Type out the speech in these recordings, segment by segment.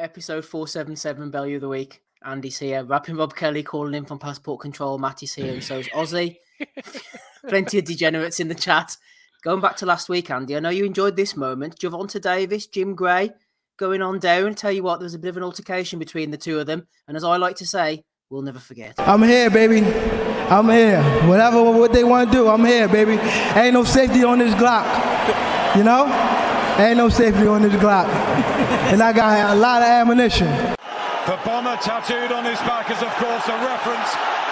episode 477, Bellew of the Week. Andy's here. Rapping Rob Kelly calling in from Passport Control. Matty's here, and so is Ozzy. Plenty of degenerates in the chat. Going back to last week, Andy, I know you enjoyed this moment. Javonta Davis, Jim Gray going on down. Tell you what, there was a bit of an altercation between the two of them. And as I like to say, we'll never forget. I'm here, baby. I'm here. What they want to do, I'm here, baby. Ain't no safety on this Glock. You know? Ain't no safety on this Glock. And I got a lot of ammunition. The bomber tattooed on his back is, of course, a reference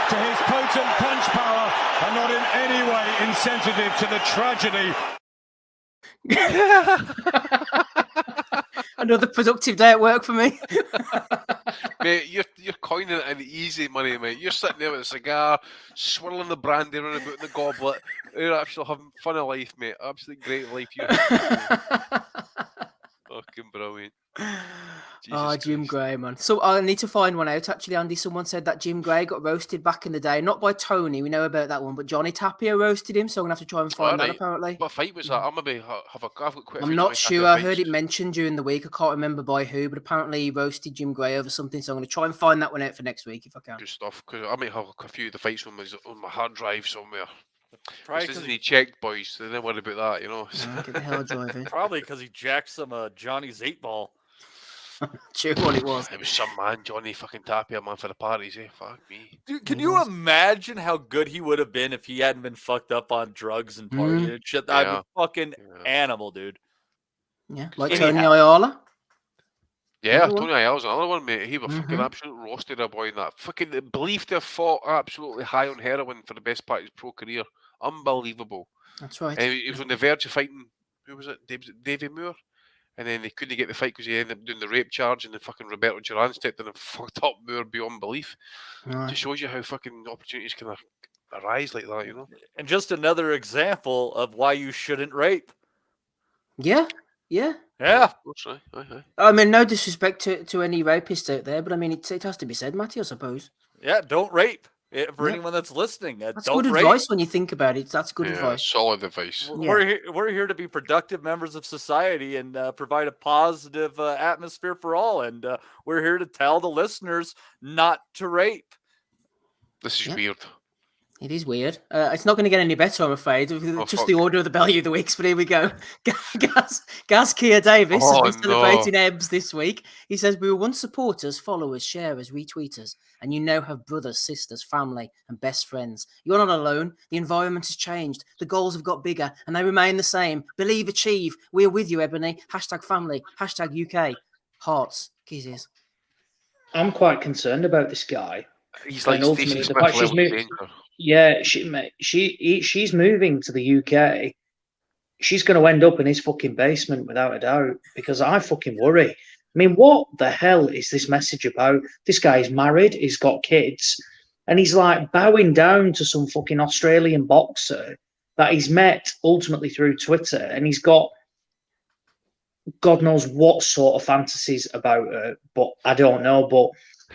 to his potent punch power and not in any way insensitive to the tragedy. Another productive day at work for me. Mate, you're coining it in easy money, mate. You're sitting there with a cigar, swirling the brandy around about in the goblet. You're actually having fun of life, mate. Absolutely great life you have. Fucking brilliant. Jim Gray, man. So I need to find one out. Actually, Andy, someone said that Jim Gray got roasted back in the day. Not by Tony, we know about that one, but Johnny Tapia roasted him, so I'm going to have to try and find that, apparently. What fight was that? I've got quite a I'm not sure. I heard it mentioned during the week. I can't remember by who, but apparently he roasted Jim Gray over something, so I'm going to try and find that one out for next week if I can. Good stuff, because I might have a few of the fights on my hard drive somewhere. Probably this isn't he checked, boys, so don't worry about that, you know. Get the hell driving. Probably because he jacked some Johnny's 8-ball. True what it was. It was some man, Johnny fucking Tapia, man, for the parties, eh? Fuck me. Dude, can you imagine how good he would have been if he hadn't been fucked up on drugs and partying and shit? I'm a fucking animal, dude. Yeah, like Tony Ayala. Yeah, Tony Ayala's another one, mate. He was fucking absolutely roasted a boy in that. Fucking belief to have fought absolutely high on heroin for the best part of his pro career. Unbelievable. That's right. He was on the verge of fighting, who was it? Davy Moore? And then they couldn't get the fight because he ended up doing the rape charge, and then fucking Roberto Duran stepped in and fucked up Moore beyond belief. Right. Just shows you how fucking opportunities can arise like that, you know? And just another example of why you shouldn't rape. Yeah. Of course, aye. I mean, no disrespect to any rapists out there, but I mean, it has to be said, Matty, I suppose. Yeah, don't rape. For anyone that's listening, that's don't good rape. Advice when you think about it. That's good advice. Solid advice. We're here to be productive members of society and provide a positive atmosphere for all. And we're here to tell the listeners not to rape. This is weird. It is weird. It's not going to get any better, I'm afraid. Just the order of the Bellew of the Weeks, but here we go. Gaz Kia Davis has been celebrating Ebbs this week. He says, we were once supporters, followers, sharers, retweeters, and you now have brothers, sisters, family, and best friends. You're not alone. The environment has changed. The goals have got bigger, and they remain the same. Believe, achieve. We're with you, Ebony. #family. #UK. Hearts. Kisses. I'm quite concerned about this guy. He's like Stacey Smith level danger. Yeah, she's moving to the UK. She's going to end up in his fucking basement without a doubt, because I fucking worry. I mean, what the hell is this message about? This guy's married, he's got kids, and he's like bowing down to some fucking Australian boxer that he's met ultimately through Twitter, and he's got God knows what sort of fantasies about her, but I don't know. But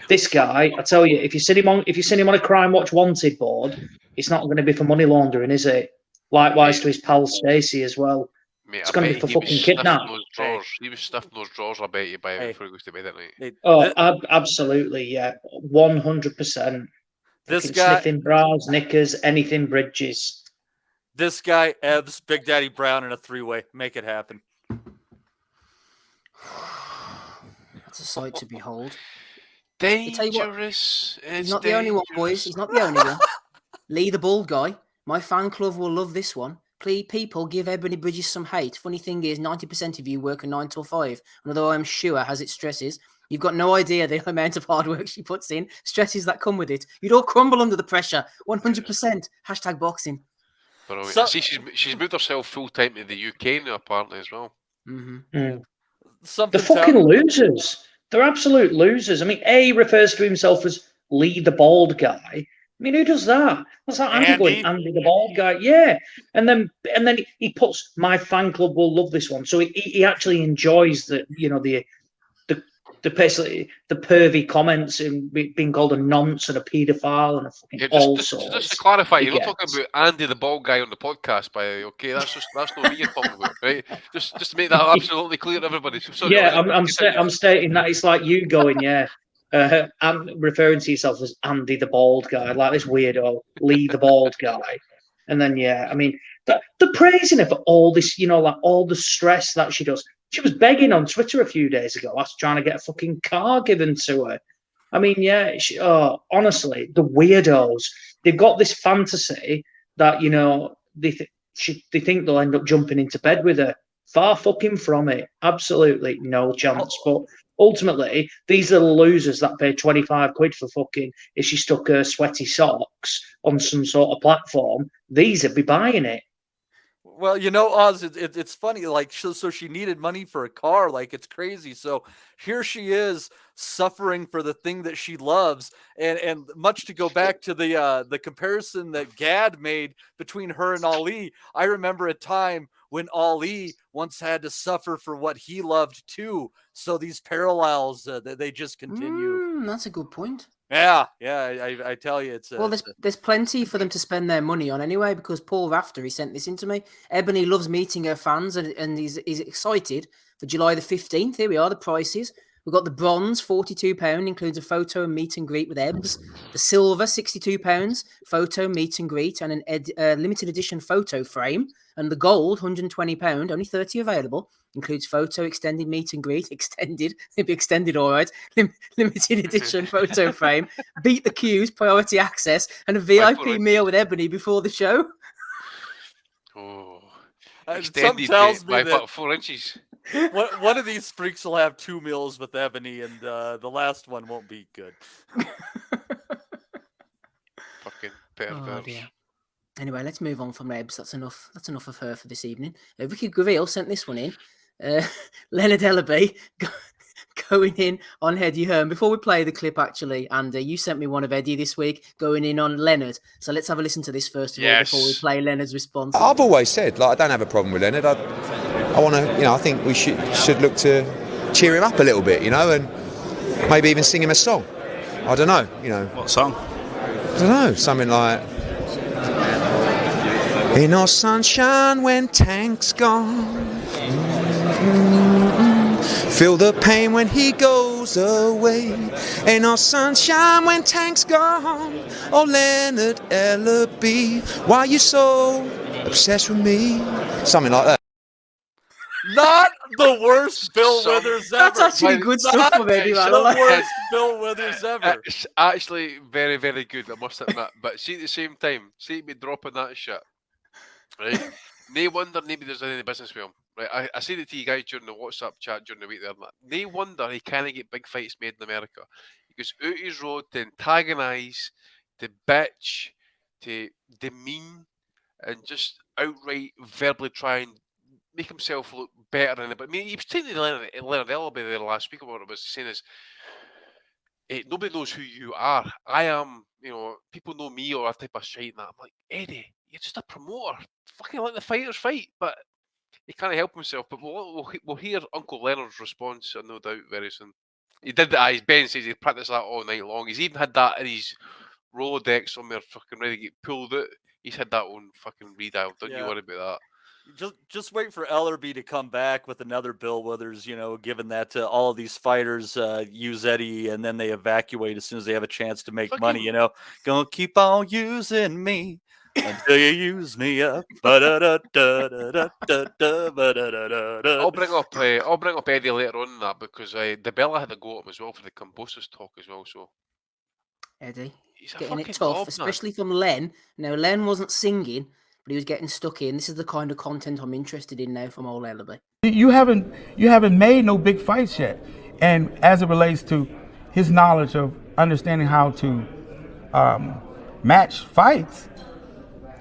this guy, I tell you, if you send him on a Crime Watch Wanted board, it's not going to be for money laundering, is it? Likewise to his pal Stacey as well. Mate, it's going to be for fucking kidnap. He was stuffing those drawers, I bet you, before he goes to bed at night. Absolutely, yeah. 100%. This guy... Sniffing bras, knickers, anything bridges. This guy, Ebbs, Big Daddy Brown in a 3-way. Make it happen. That's a sight to behold. Dangerous. He's not the only one, boys. He's not the only one. Lee the bald guy. My fan club will love this one. Please, people, give Ebony Bridges some hate. Funny thing is, 90% of you work a 9 till 5. And although I'm sure has its stresses, you've got no idea the amount of hard work she puts in, stresses that come with it. You'd all crumble under the pressure. 100%. #boxing. So, see, she's moved herself full time to the UK now, apparently, as well. They're fucking losers. They're absolute losers. I mean, A refers to himself as Lee the bald guy. I mean, who does that? What's that? Andy the bald guy. Yeah. And then he puts, my fan club will love this one. So he actually enjoys the basically the pervy comments and being called a nonce and a paedophile and a fucking all sorts. Just to clarify, you're not talking about Andy the bald guy on the podcast, by the way. Okay, that's not me you're talking about, right? Just to make that absolutely clear to everybody. Sorry, I'm stating that it's like you going, I'm referring to yourself as Andy the bald guy, like this weirdo Lee the bald guy, and then I mean, the praising her for all this, like all the stress that she does. She was begging on Twitter a few days ago, trying to get a fucking car given to her. I mean, honestly, the weirdos, they've got this fantasy that, they think they'll end up jumping into bed with her. Far fucking from it. Absolutely no chance. But ultimately, these are the losers that paid 25 quid for fucking, if she stuck her sweaty socks on some sort of platform, these would be buying it. Well, Oz, it's funny. Like, so she needed money for a car. Like, it's crazy. So here she is suffering for the thing that she loves, and much to go back to the comparison that Gad made between her and Ali. I remember a time when Ali once had to suffer for what he loved too. So these parallels they just continue. That's a good point. Yeah, I tell you, there's plenty for them to spend their money on anyway, because Paul Rafter, he sent this in to me. Ebony loves meeting her fans, and he's excited for July the 15th. Here we are, the prices. We've got the bronze, £42, includes a photo and meet and greet with Ebbs. The silver, £62, photo, meet and greet, and a limited edition photo frame. And the gold, £120, only 30 available, includes photo, extended meet and greet, extended, it'd be extended all right, limited edition photo frame, beat the queues, priority access, and a VIP meal with Ebony before the show. Oh, extended tells me by that 4 inches. One of these freaks will have 2 meals with Ebony, and the last one won't be good. Fucking perverse. Oh, anyway, let's move on from Ebbs. That's enough. That's enough of her for this evening. Ricky Graville sent this one in. Leonard Ellaby going in on Eddie Hearn. Before we play the clip, actually, Andy, you sent me one of Eddie this week going in on Leonard. So let's have a listen to this first of all before we play Leonard's response. I've always said, I don't have a problem with Leonard. I want to, I think we should look to cheer him up a little bit, and maybe even sing him a song. I don't know, What song? I don't know, something like "Ain't no sunshine when Tank's gone. Feel the pain when he goes away. Ain't no sunshine when Tank's gone. Oh, Leonard Ellaby, why you so obsessed with me?" Something like that. Not the worst Bill Withers ever. That's actually good stuff from Eddie. The worst Bill Withers ever. It's actually very, very good, I must admit. But see, at the same time, see me dropping that shit, right? No wonder maybe there's any business with him. Right? I said it to you guys during the WhatsApp chat during the week there. No wonder he can't get big fights made in America. He goes out his road to antagonise, to bitch, to demean, and just outright verbally try and make himself look better than it. But I mean, he was saying to Leonard Ellaby there last week about what I was saying is, nobody knows who you are. I am, people know me or that type of shit. And I'm like, Eddie, you're just a promoter. Fucking let the fighters fight. But he can't help himself. But we'll hear Uncle Leonard's response, no doubt, very soon. He did that, as Ben says, he practiced that all night long. He's even had that in his Rolodex somewhere, fucking ready to get pulled out. He's had that on fucking redial. Don't you worry about that. Just wait for Ellerby to come back with another Bill Withers, given that all of these fighters use Eddie and then they evacuate as soon as they have a chance to make money, Gonna keep on using me until you use me up. I'll bring up Eddie later on in that, because DeBella had a go at him as well for the Cambosos talk as well. So Eddie, he's getting it tough, especially from Len. Now, Len wasn't singing, but he was getting stuck in. This is the kind of content I'm interested in now from old Ellaby. You haven't made no big fights yet, and as it relates to his knowledge of understanding how to match fights,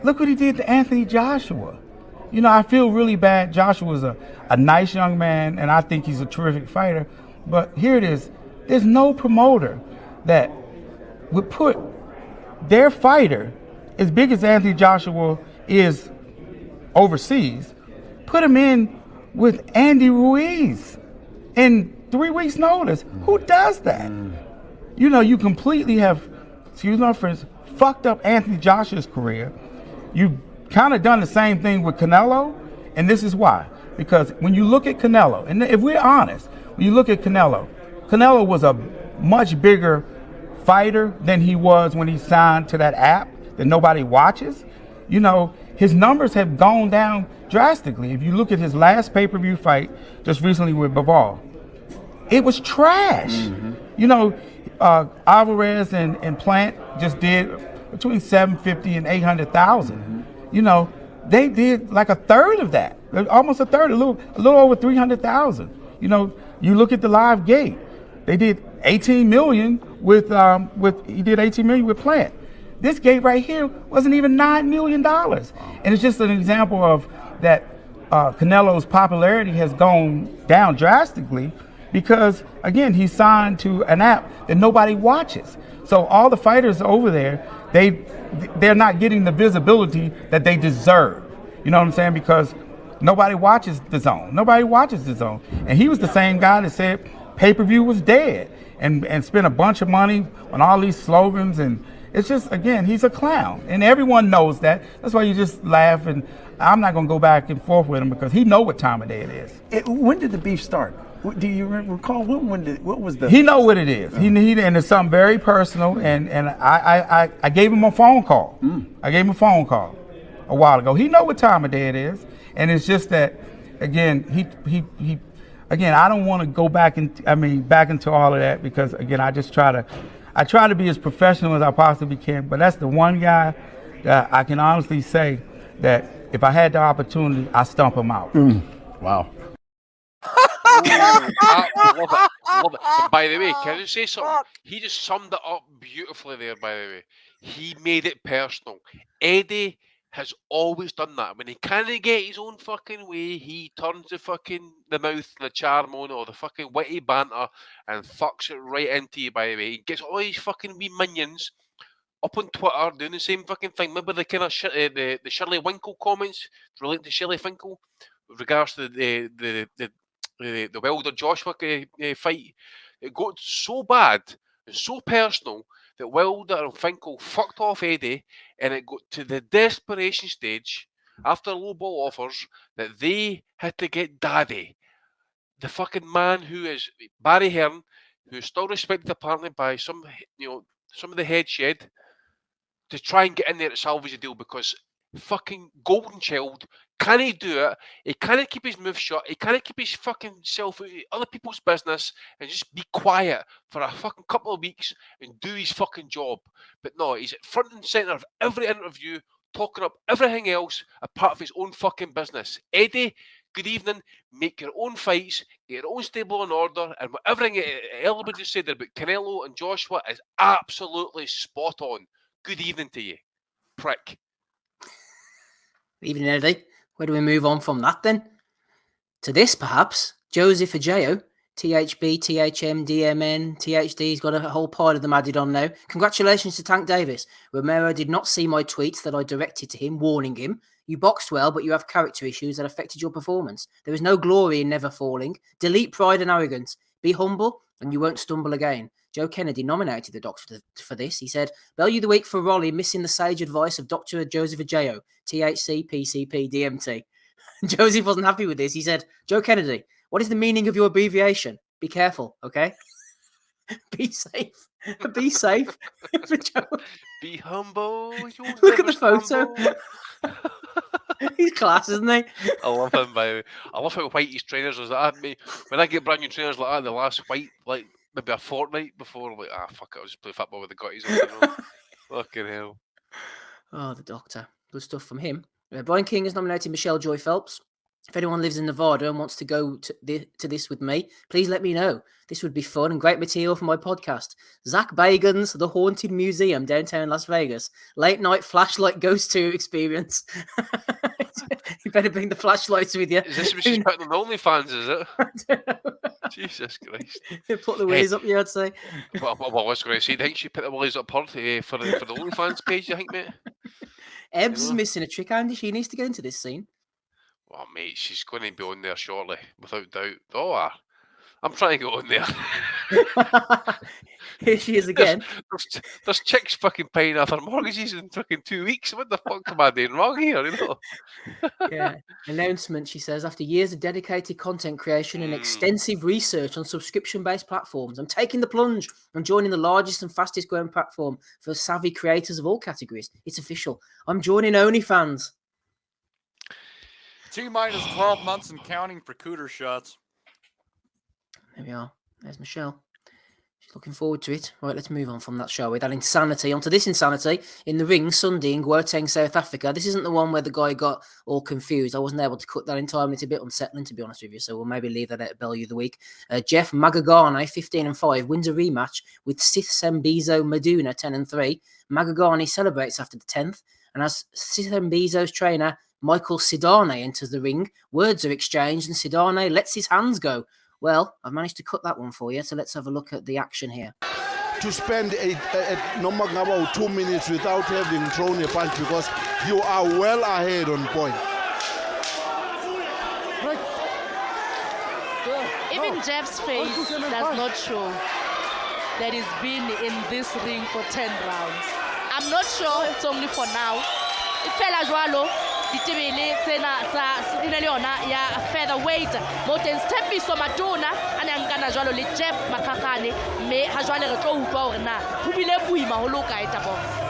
look what he did to Anthony Joshua. I feel really bad. Joshua's a nice young man, and I think he's a terrific fighter. But here it is. There's no promoter that would put their fighter, as big as Anthony Joshua is overseas, put him in with Andy Ruiz. And 3 weeks notice. Who does that? You know, you completely have, excuse my French, fucked up Anthony Joshua's career. You kind of done the same thing with Canelo, and this is why. Because when you look at Canelo, and if we're honest, when you look at Canelo was a much bigger fighter than he was when he signed to that app that nobody watches. You know, his numbers have gone down drastically. If you look at his last pay-per-view fight just recently with Bivol, it was trash. You know, Alvarez and Plant just did between 750 and 800,000. You know, they did like a third of that, almost a third, a little over 300,000. You know, you look at the live gate, they did 18 million with he did 18 million with Plant. This gate right here wasn't even $9 million. And it's just an example of that Canelo's popularity has gone down drastically because, again, he's signed to an app that nobody watches. So all the fighters over there, they're not getting the visibility that they deserve. You know what I'm saying? Because nobody watches the zone. Nobody watches the zone. And he was the same guy that said pay-per-view was dead and spent a bunch of money on all these slogans. And it's just, again, he's a clown. And everyone knows that. That's why you just laugh. And I'm not going to go back and forth with him because he know what time of day it is. When did the beef start? Do you recall what was the? He know what it is. He and it's something very personal. And I gave him a phone call. I gave him a phone call a while ago. He know what time of day it is. And it's just that, again, he again, I don't want to go back into all of that because, again, I try to be as professional as I possibly can. But that's the one guy that I can honestly say that if I had the opportunity, I stump him out. Wow. I love it. And by the way, can I say something? He just summed it up beautifully there, by the way. He made it personal. Eddie has always done that. When he can't get his own fucking way, he turns the mouth, the charm on, or the fucking witty banter and fucks it right into you, by the way. He gets all these fucking wee minions up on Twitter doing the same fucking thing. Remember the kind of the Shirley Winkle comments relating to Shirley Winkle with regards to the Wilder Joshua fight? It got so bad and so personal that Wilder and Finkel fucked off Eddie, and it got to the desperation stage after low ball offers that they had to get Daddy, the fucking man who is Barry Hearn, who is still respected apparently by some of the head shed, to try and get in there to salvage the deal because fucking Golden Child can't do it. He can't keep his mouth shut. He can't keep his fucking self out of other people's business and just be quiet for a fucking couple of weeks and do his fucking job. But no, he's at front and centre of every interview, talking up everything else apart of his own fucking business. Eddie, good evening. Make your own fights, get your own stable in order, and everything everybody just said about Canelo and Joshua is absolutely spot on. Good evening to you, prick. Evening, Eddie. Where do we move on from that then? To this, perhaps. Joseph Ajao, THB, THM, DMN, THD. He's got a whole pile of them added on now. Congratulations to Tank Davis. Romero did not see my tweets that I directed to him, warning him. You boxed well, but you have character issues that affected your performance. There is no glory in never falling. Delete pride and arrogance. Be humble, and you won't stumble again. Joe Kennedy nominated the doctor for this. He said, Bellew the week for Rolly, missing the sage advice of Dr. Joseph Ajao, THC, PCP, DMT. Joseph wasn't happy with this. He said, Joe Kennedy, what is the meaning of your abbreviation? Be careful, okay? Be safe. Be safe. Be humble. Look at the photo. He's class, isn't he? I love him, by the way. I love how white his trainers was like that. When I get brand new trainers like that, the last white, like maybe a fortnight before, I'm like, fuck it, I'll just play football with the gutties on. Fucking hell. Oh, the doctor. Good stuff from him. Brian King has nominated Michelle Joy Phelps. If anyone lives in Nevada and wants to go to this with me, please let me know. This would be fun and great material for my podcast. Zach Bagan's The Haunted Museum, downtown Las Vegas. Late night flashlight ghost tour experience. You better bring the flashlights with you. Is this what she's putting on OnlyFans, is it? I don't know. Jesus Christ. Put the willies up, I'd say. Well, I was going to say, do you think she put the willies up her for the OnlyFans page, you think, mate? Ebbs is missing a trick, Andy. She needs to get into this scene. Well, mate, she's going to be on there shortly, without doubt. Oh, I'm trying to get on there. Here she is again. There's chicks fucking paying off their mortgages in fucking 2 weeks. What the fuck am I doing wrong here? You know? Yeah. Announcement, she says, after years of dedicated content creation and extensive research on subscription-based platforms, I'm taking the plunge. I'm joining the largest and fastest growing platform for savvy creators of all categories. It's official. I'm joining OnlyFans. T-minus 12 months and counting for cooter shots. There we are. There's Michelle. She's looking forward to it. Right, let's move on from that, shall we? That insanity. Onto this insanity in the ring Sunday in Gauteng, South Africa. This isn't the one where the guy got all confused. I wasn't able to cut that in time. It's a bit unsettling, to be honest with you. So we'll maybe leave that at Bellew of the week. Jeff Magagane, 15-5, wins a rematch with Sith Sembizo Maduna, 10-3. Magagane celebrates after the 10th. And as Sith Sembizo's trainer, Michael Sidane, enters the ring, words are exchanged and Sidane lets his hands go. Well, I've managed to cut that one for you, so let's have a look at the action here. To spend no matter about 2 minutes without having thrown a punch because you are well ahead on point. Even Jeff's face does not show that he's been in this ring for 10 rounds. I'm not sure it's only for now. It fell as well. Ditebele tsena tsa ina le yona ya featherweight mo teng Sthepiso Maduna a ne nkana jwalo le Jeff Makakane mme ha jwale re tlo utlwa hore na ho bile boima ho loka eta box.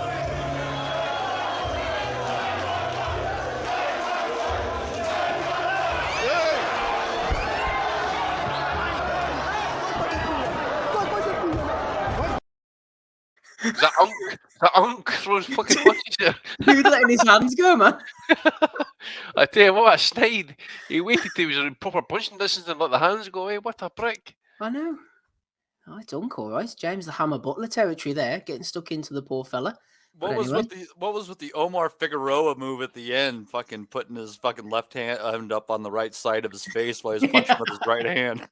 The unk throws fucking punches there. He was letting his hands go, man. I tell you what, a snide. He waited till he was in proper punching distance and let the hands go away. What a prick. I know. Oh, it's Unk, all right. James the Hammer Butler territory there, getting stuck into the poor fella. What was with the Omar Figueroa move at the end? Fucking putting his fucking left hand up on the right side of his face while he's punching with his right hand.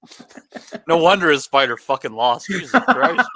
No wonder his fighter fucking lost. Jesus Christ.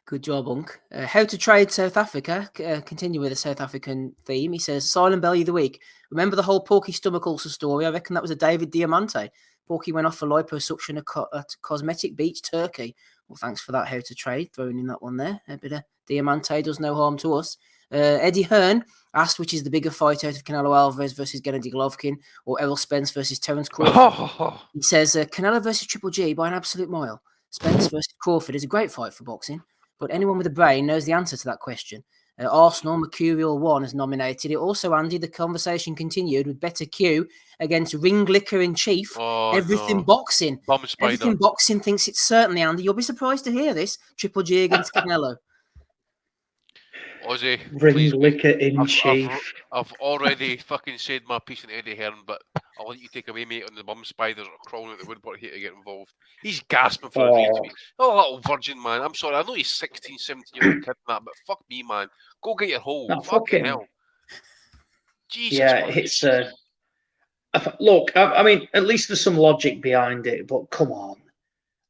Good job, Unk. How to trade South Africa. Continue with the South African theme. He says, Silent Belly of the week. Remember the whole Porky stomach ulcer story? I reckon that was a David Diamante. Porky went off for liposuction at Cosmetic Beach, Turkey. Well, thanks for that, How to Trade. Throwing in that one there. A bit of Diamante does no harm to us. Eddie Hearn asked which is the bigger fight out of Canelo Alvarez versus Gennady Golovkin or Errol Spence versus Terence Crawford. He says, Canelo versus Triple G by an absolute mile. Spence versus Crawford is a great fight for boxing, but anyone with a brain knows the answer to that question. Arsenal, Mercurial 1 has nominated it. Also, Andy, the conversation continued with Better Q against Ring Licker in Chief. Everything Boxing. Everything Boxing thinks it's certainly, Andy. You'll be surprised to hear this. Triple G against Canelo. Ozzy, Ring Licker in Chief. I've already fucking said my piece on Eddie Hearn, but I'll let you take away, mate, on the bum spiders or crawling at the woodwork here to get involved. He's gasping for a retweet. Oh, little virgin, man. I'm sorry. I know he's 16, 17-year-old kid and that, but fuck me, man. Go get your hole. No, fucking hell. Jesus. Yeah, man. It's... look, I mean, at least there's some logic behind it, but come on.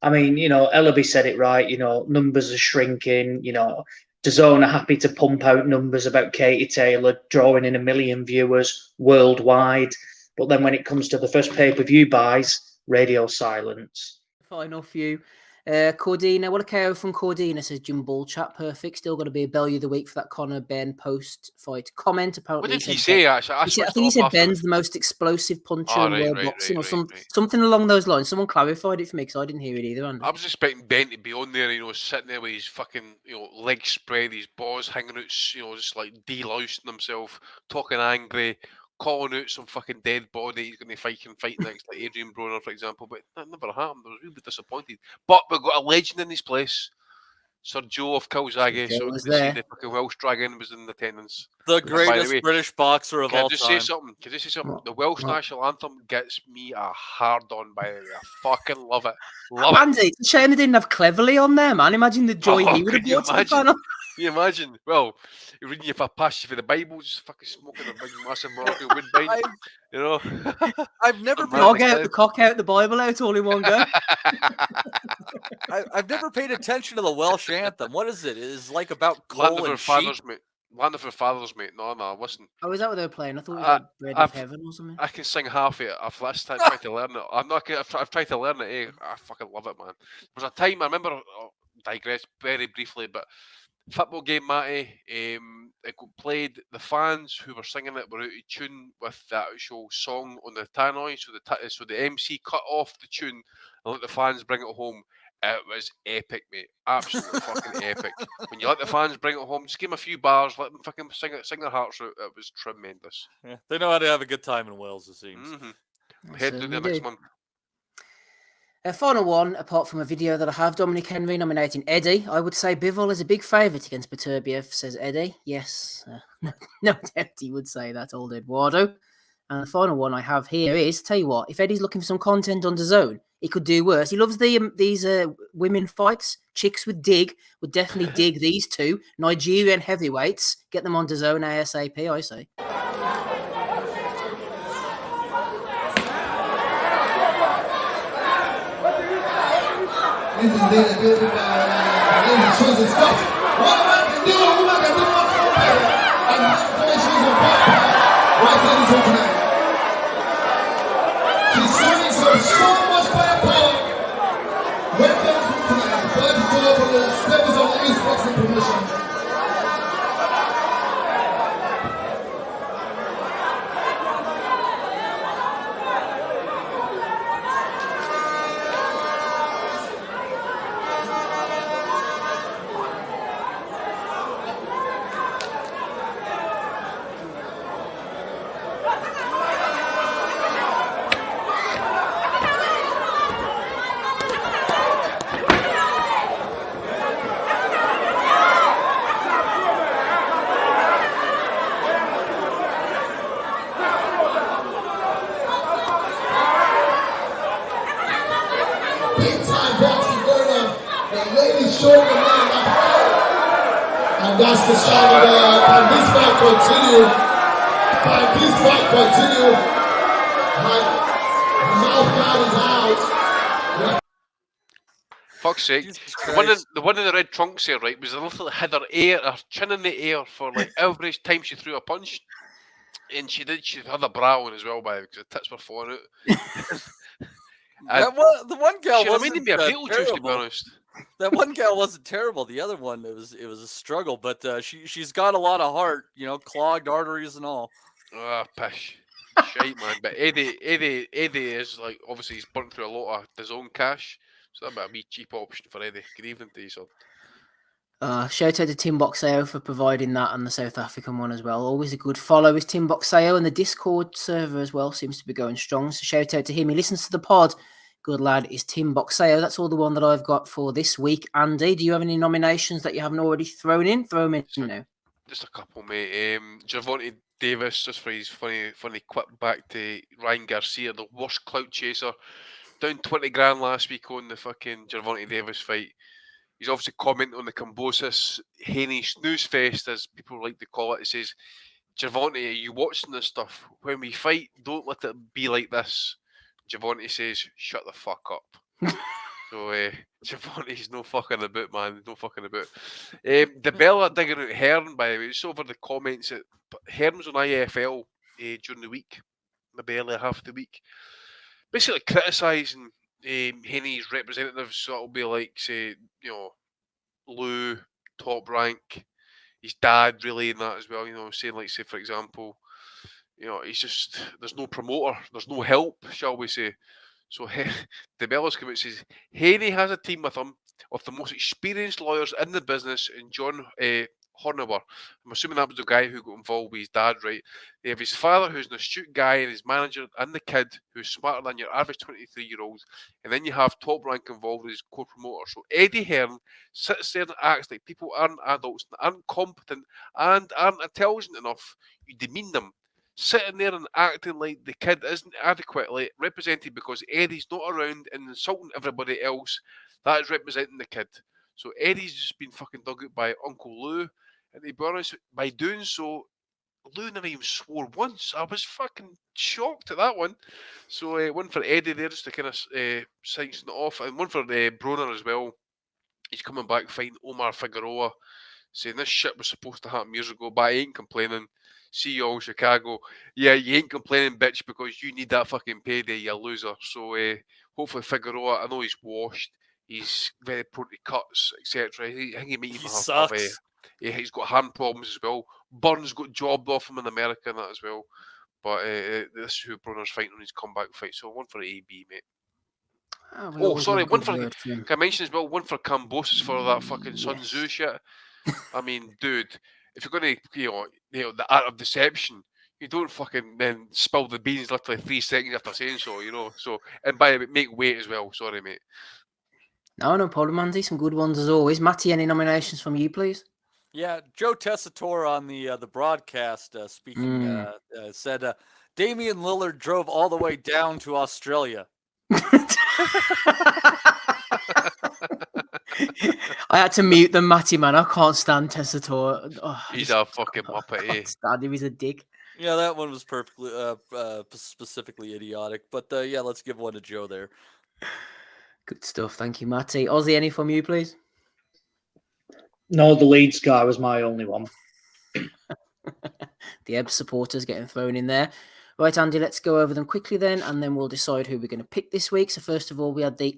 I mean, you know, Ellaby said it right. You know, numbers are shrinking. You know, DAZN are happy to pump out numbers about Katie Taylor drawing in 1 million viewers worldwide. But then when it comes to the first pay-per-view buys, radio silence. Final few. Cordina, what a KO from Cordina, says Jim Ball. Chat perfect. Still got to be a Bellew of the week for that Conor Ben post-fight comment. Apparently, what did he say, actually? I think he said Ben's the most explosive puncher in world boxing or something along those lines. Someone clarified it for me because I didn't hear it either. Andy. I was expecting Ben to be on there, you know, sitting there with his fucking, you know, legs spread, his balls hanging out, you know, just like delousing himself, talking angry, calling out some fucking dead body he's going to fight next, like Adrian Broner, for example. But that never happened. I was really disappointed. But we've got a legend in his place, Sir Joe of Kilzaggy. So to see the fucking Welsh Dragon was in attendance. The greatest British boxer of all time. Can I just say something? The Welsh national anthem gets me a hard-on, by the way. I fucking love it. Andy, it's a shame they didn't have Cleverly on there, man. Imagine the joy he would have brought to the panel. Can you imagine? Well, you're reading your passage for the Bible, just fucking smoking a big massive Moroccan woodbine. You know, I've never the cock out, the Bible out, all in one go. I've never paid attention to the Welsh anthem. What is it? It's like about coal and sheep. Mate. Land of Our Fathers, mate. No, listen. Oh, is that what they were playing? I thought it was like Bread of Heaven or something. I can sing half of it. I've last time tried to learn it. I've tried to learn it. I fucking love it, man. There was a time I remember. Digress very briefly, but football game, Matty. It got played. The fans who were singing it were out of tune with the actual song on the tannoy, so the MC cut off the tune and let the fans bring it home. It was epic, mate. Absolutely fucking epic. When you let the fans bring it home, just give them a few bars, let them fucking sing their hearts out. It was tremendous. Yeah, they know how to have a good time in Wales, it seems. Head down there next month. Final one, apart from a video that I have, Dominic Henry nominating Eddie. I would say Bivol is a big favourite against Beterbiev, says Eddie. Yes, no doubt he would say that, old Eduardo. And the final one I have here is, tell you what, if Eddie's looking for some content on DAZN, he could do worse. He loves these women fights. Chicks would definitely dig these two Nigerian heavyweights. Get them on DAZN ASAP, I say. This is being built by chosen stuff. What man can do, a woman can do much more better. And she's a pop right here this tonight. She's showing so much firepower. Welcome to tonight. Glad to turn up on the steps of the East Boxing promotion. That's the sound of can this fight continue? Can this fight continue? My mouth guard is out. Fuck's sake. The one in the red trunks here, right, was a little had her chin in the air for like every time she threw a punch. And she had a bra on as well, by because the tits were falling out. The one gal she reminded me of Beetlejuice, to be honest. That one gal wasn't terrible. The other one, it was a struggle, but she's got a lot of heart, clogged arteries and all. Ah, pish. Shite, man. But Eddie is like, obviously he's burnt through a lot of his own cash, so that'd be a wee cheap option for Eddie. Good evening to you, sir. Shout out to Tim Boxeo for providing that and the South African one as well. Always a good follow is Tim Boxeo, and the Discord server as well seems to be going strong. So shout out to him. He listens to the pod. Good lad is Tim Boxeo. That's all the one that I've got for this week. Andy, do you have any nominations that you haven't already thrown in? Throw them in now. Just a couple, mate. Gervonta Davis, just for his funny quip back to Ryan Garcia, the worst clout chaser. Down 20 grand last week on the fucking Gervonta Davis fight. He's obviously commenting on the Cambosis Haney snooze fest, as people like to call it. He says, Gervonta, are you watching this stuff? When we fight, don't let it be like this. Gervonta says, shut the fuck up. So, Gervonta's no fucking about, man. No fucking about. The Bella digging out Hearn, by the way, it's over the comments. Hearn was on IFL during the week, maybe earlier half of the week. Basically criticising Haney's representatives. So it'll be like, say, Lou, Top Rank, his dad really in that as well, saying like, say, for example, he's just, there's no promoter, there's no help, shall we say. So the Bellows come out and says, Haney has a team with him of the most experienced lawyers in the business, and John Hornauer. I'm assuming that was the guy who got involved with his dad, right? They have his father, who's an astute guy, and his manager, and the kid, who's smarter than your average 23-year-old. And then you have Top Rank involved as co-promoter. So Eddie Hearn sits there and acts like people aren't adults, aren't competent, and aren't intelligent enough. You demean them. Sitting there and acting like the kid isn't adequately represented because Eddie's not around and insulting everybody else, that is representing the kid. So Eddie's just been fucking dug out by Uncle Lou. And to be honest, by doing so, Lou never even swore once. I was fucking shocked at that one. So one for Eddie there just to kind of sanction it off. And one for Broner as well. He's coming back fighting Omar Figueroa. saying this shit was supposed to happen years ago, but I ain't complaining. See you all, Chicago. Yeah, you ain't complaining, bitch, because you need that fucking payday, you loser. So hopefully Figueroa, I know he's washed, he's very prone to cuts, etc. I think he might even have he's got hand problems as well. Burns got jobbed off him in America and that as well. But this is who Brunner's fighting on his comeback fight. So one for AB, mate. Sorry, one for. Can I mention as well? One for Cambosis for that fucking Sun Tzu shit. I mean, dude, if you're gonna, the art of deception, you don't fucking then spill the beans literally 3 seconds after saying so, So, and by the way, make weight as well. Sorry, mate. No problem, Andy. Some good ones as always. Matty, any nominations from you, please? Yeah, Joe Tessitore on the broadcast speaking said Damian Lillard drove all the way down to Australia. I had to mute them, Matty, man. I can't stand Tessitore. He's a fucking muppet, eh? Stand him. He's a dick. Yeah, that one was perfectly, specifically idiotic. But yeah, let's give one to Joe there. Good stuff. Thank you, Matty. Ozzy, any from you, please? No, the Leeds guy was my only one. The Ebbs supporters getting thrown in there. Right, Andy, let's go over them quickly then, and then we'll decide who we're going to pick this week. So first of all, we had the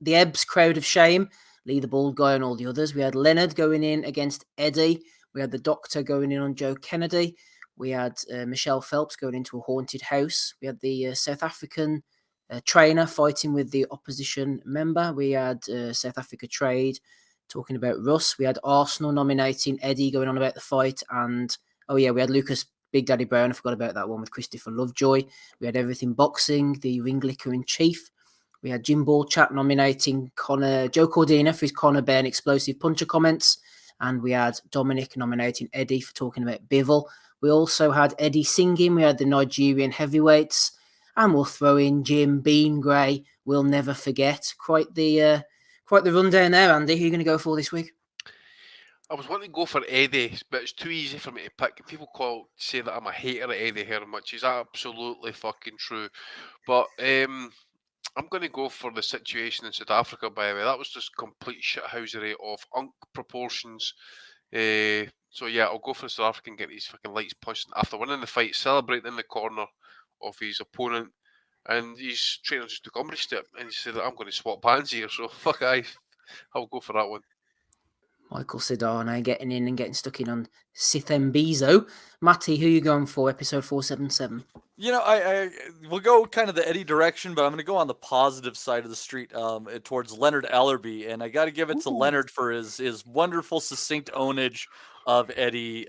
Ebbs crowd of shame, Lee the Bald Guy and all the others. We had Leonard going in against Eddie. We had the Doctor going in on Joe Kennedy. We had Michelle Phelps going into a haunted house. We had the South African trainer fighting with the opposition member. We had South Africa Trade talking about Russ. We had Arsenal nominating Eddie going on about the fight. And, we had Lucas Big Daddy Brown. I forgot about that one with Christopher Lovejoy. We had Everything Boxing, the ringleader in chief. We had Jim Ball Chat nominating Joe Cordina for his Conor Benn explosive puncher comments. And we had Dominic nominating Eddie for talking about Bivol. We also had Eddie singing. We had the Nigerian heavyweights. And we'll throw in Jim Bean Gray. We'll never forget. Quite the rundown there, Andy. Who are you going to go for this week? I was wanting to go for Eddie, but it's too easy for me to pick. People say that I'm a hater of Eddie Hearn, which is absolutely fucking true. But I'm going to go for the situation in South Africa, by the way. That was just complete shithousery of proportions. So yeah, I'll go for the South African, get his fucking lights punched after winning the fight, celebrating in the corner of his opponent. And his trainer just took umbrage to it and he said, I'm going to swap hands here. So fuck I'll go for that one. Michael Sidana getting in and getting stuck in on Sithembizo. Matty, who are you going for, episode 477? I will go kind of the Eddie direction, but I'm going to go on the positive side of the street towards Leonard Ellerby. And I got to give it to Leonard for his wonderful, succinct ownage of Eddie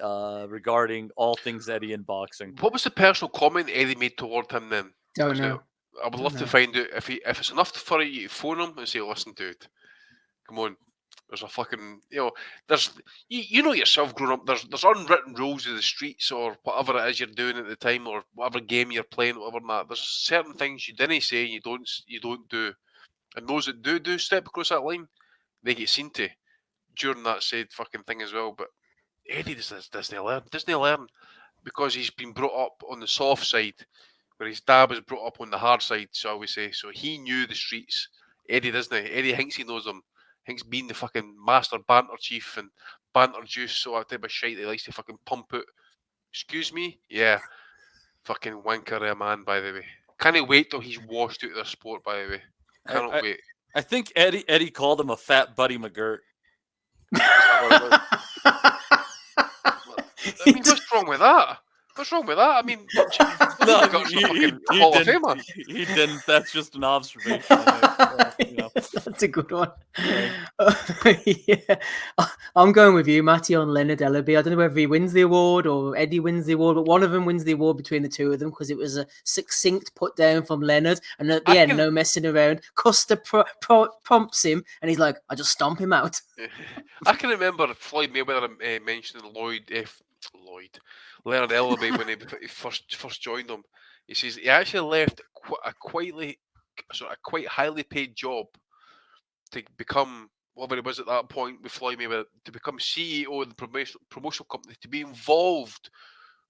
regarding all things Eddie in boxing. What was the personal comment Eddie made toward him then? Don't know. I would love to find out if it's enough for you to phone him and say, listen, dude, come on. There's a fucking, there's, you know yourself growing up, there's unwritten rules of the streets or whatever it is you're doing at the time or whatever game you're playing, whatever that. There's certain things you didn't say and you don't do. And those that do step across that line, they get seen to during that said fucking thing as well. But Eddie doesn't learn because he's been brought up on the soft side, where his dad was brought up on the hard side, shall we say. So he knew the streets. Eddie doesn't. Eddie thinks he knows them. Thinks being the fucking master banter chief and banter juice, so that type of shite they likes to fucking pump out. Excuse me? Yeah. Fucking wanker a man, by the way. Can't wait till he's washed out of the sport, by the way. Cannot wait. I think Eddie called him a fat Buddy McGirt. I mean, what's wrong with that? What's wrong with that? I mean, Hall of Famer. He didn't. That's just an observation. That's a good one. Yeah. I'm going with you, Matty, on Leonard Ellerby. I don't know whether he wins the award or Eddie wins the award, but one of them wins the award between the two of them because it was a succinct put down from Leonard. And at the end, no messing around. Costa prompts him and he's like, I just stomp him out. I can remember Floyd Mayweather mentioning Leonard Ellerby when he first joined him. He says he actually left a quite highly paid job to become whatever it was at that point with Floyd Mayweather, to become CEO of the promotional company, to be involved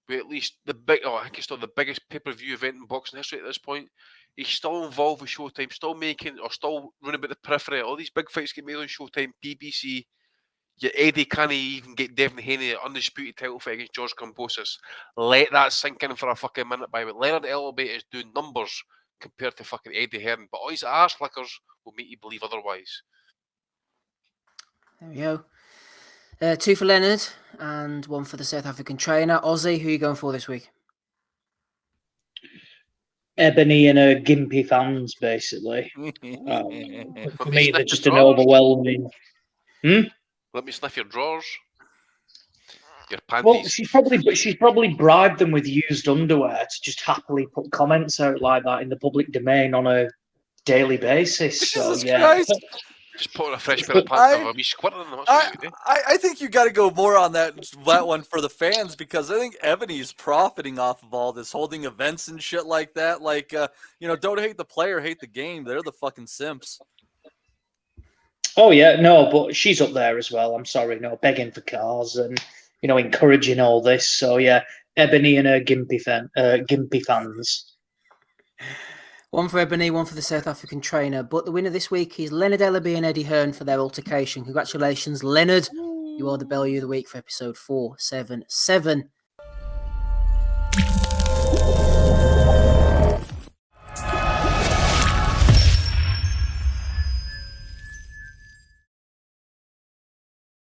with at least I think it's still the biggest pay-per-view event in boxing history at this point. He's still involved with Showtime, still running about the periphery. All these big fights get made on Showtime, BBC. Eddie can't even get Devin Haney an undisputed title fight against George Kambosos. Let that sink in for a fucking minute, by it. Leonard Ellerby is doing numbers compared to fucking Eddie Hearn, but all his arse flickers will make you believe otherwise. There we go. 2 for Leonard and 1 for the South African trainer. Ozzy, who are you going for this week? Ebony and her gimpy fans, basically. For me, they're just an overwhelming. Let me sniff your drawers. Your panties. Well, she's probably bribed them with used underwear to just happily put comments out like that in the public domain on a daily basis. Jesus so yeah. Christ. Just put on a fresh pair of pants and a wee squirt in them. I think you got to go more on that one for the fans, because I think Ebony's profiting off of all this, holding events and shit like that. Like, don't hate the player, hate the game. They're the fucking simps. Oh yeah, no, but she's up there as well. I'm sorry, begging for cars and encouraging all this. So yeah, Ebony and her gimpy fans. 1 for Ebony, 1 for the South African trainer. But the winner this week is Leonard Ellerby and Eddie Hearn for their altercation. Congratulations, Leonard. You are the Bellew of the week for episode 477.